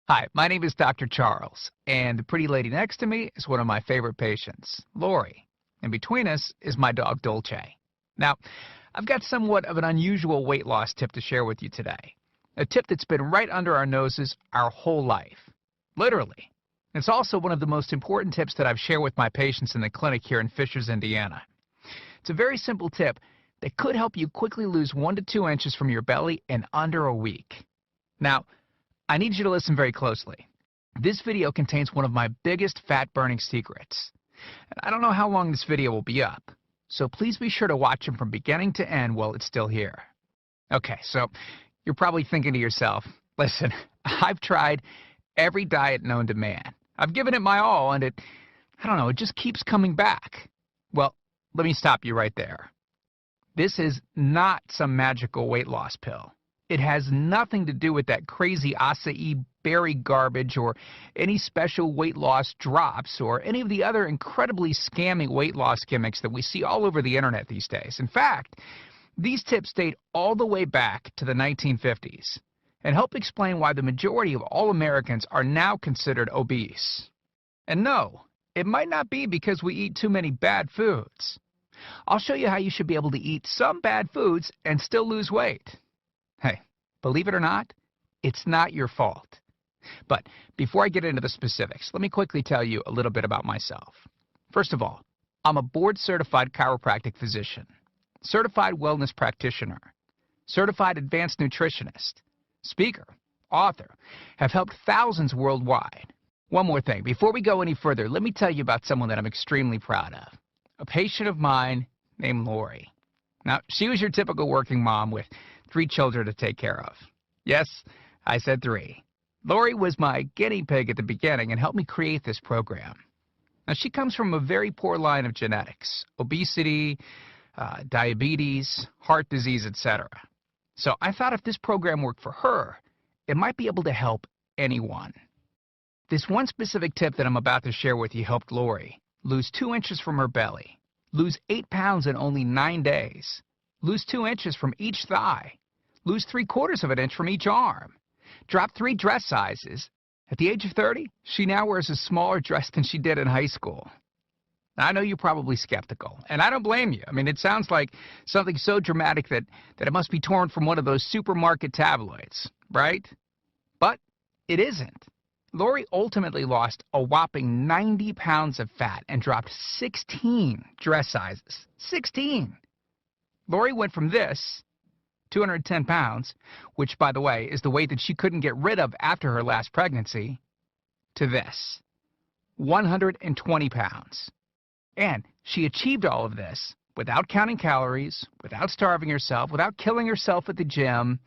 Hi, my name is Dr. Charles, and the pretty lady next to me is one of my favorite patients, Lori. And between us is my dog, Dolce. Now, I've got somewhat of an unusual weight loss tip to share with you today. A tip that's been right under our noses our whole life. Literally. It's also one of the most important tips that I've shared with my patients in the clinic here in Fishers, Indiana. It's a very simple tip that could help you quickly lose 1 to 2 inches from your belly in under a week. Now, I need you to listen very closely. This video contains one of my biggest fat-burning secrets. And I don't know how long this video will be up, so please be sure to watch it from beginning to end while it's still here. Okay, so you're probably thinking to yourself, listen, I've tried every diet known to man. I've given it my all, and it just keeps coming back. Well, let me stop you right there. This is not some magical weight loss pill. It has nothing to do with that crazy acai berry garbage or any special weight loss drops or any of the other incredibly scammy weight loss gimmicks that we see all over the internet these days. In fact, these tips date all the way back to the 1950s and help explain why the majority of all Americans are now considered obese. And no, it might not be because we eat too many bad foods. I'll show you how you should be able to eat some bad foods and still lose weight. Hey, believe it or not, it's not your fault. But before I get into the specifics, let me quickly tell you a little bit about myself. First of all, I'm a board-certified chiropractic physician, certified wellness practitioner, certified advanced nutritionist, speaker, author, have helped thousands worldwide. One more thing, before we go any further, let me tell you about someone that I'm extremely proud of, a patient of mine named Lori. Now, she was your typical working mom with 3 children to take care of. Yes, I said 3. Lori was my guinea pig at the beginning and helped me create this program. Now, she comes from a very poor line of genetics, obesity, diabetes, heart disease, etc. So I thought if this program worked for her, it might be able to help anyone. This one specific tip that I'm about to share with you helped Lori lose 2 inches from her belly, lose 8 pounds in only 9 days, lose 2 inches from each thigh, lose 3/4 of an inch from each arm, drop 3 dress sizes. At the age of 30, she now wears a smaller dress than she did in high school. Now, I know you're probably skeptical, and I don't blame you. I mean, it sounds like something so dramatic that it must be torn from one of those supermarket tabloids, right? But it isn't. Lori ultimately lost a whopping 90 pounds of fat and dropped 16 dress sizes. 16! Lori went from this, 210 pounds, which, by the way, is the weight that she couldn't get rid of after her last pregnancy, to this, 120 pounds. And she achieved all of this without counting calories, without starving herself, without killing herself at the gym,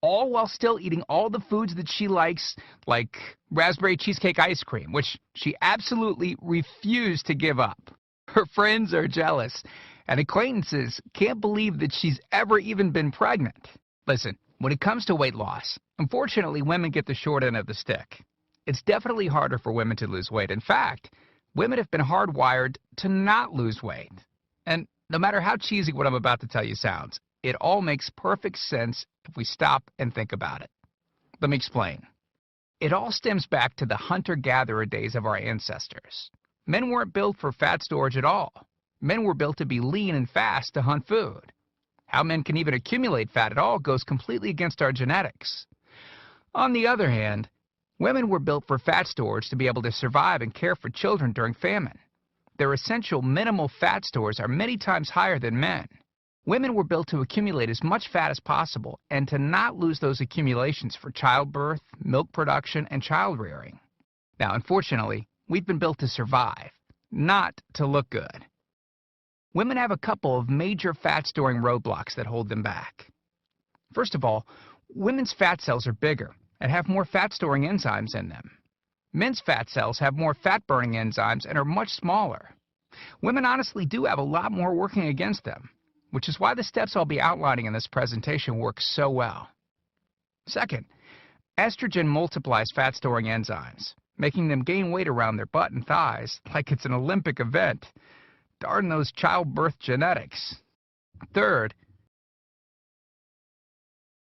all while still eating all the foods that she likes, like raspberry cheesecake ice cream, which she absolutely refused to give up. Her friends are jealous, and acquaintances can't believe that she's ever even been pregnant. Listen, when it comes to weight loss, unfortunately, women get the short end of the stick. It's definitely harder for women to lose weight. In fact, women have been hardwired to not lose weight. And no matter how cheesy what I'm about to tell you sounds, it all makes perfect sense if we stop and think about it. Let me explain. It all stems back to the hunter-gatherer days of our ancestors. Men weren't built for fat storage at all. Men were built to be lean and fast to hunt food. How men can even accumulate fat at all goes completely against our genetics. On the other hand, women were built for fat storage to be able to survive and care for children during famine. Their essential minimal fat stores are many times higher than men. Women were built to accumulate as much fat as possible and to not lose those accumulations for childbirth, milk production, and child rearing. Now, unfortunately, we've been built to survive, not to look good. Women have a couple of major fat-storing roadblocks that hold them back. First of all, women's fat cells are bigger and have more fat-storing enzymes in them. Men's fat cells have more fat-burning enzymes and are much smaller. Women honestly do have a lot more working against them, which is why the steps I'll be outlining in this presentation work so well. Second, estrogen multiplies fat-storing enzymes, making them gain weight around their butt and thighs like it's an Olympic event. Darn those childbirth genetics. Third,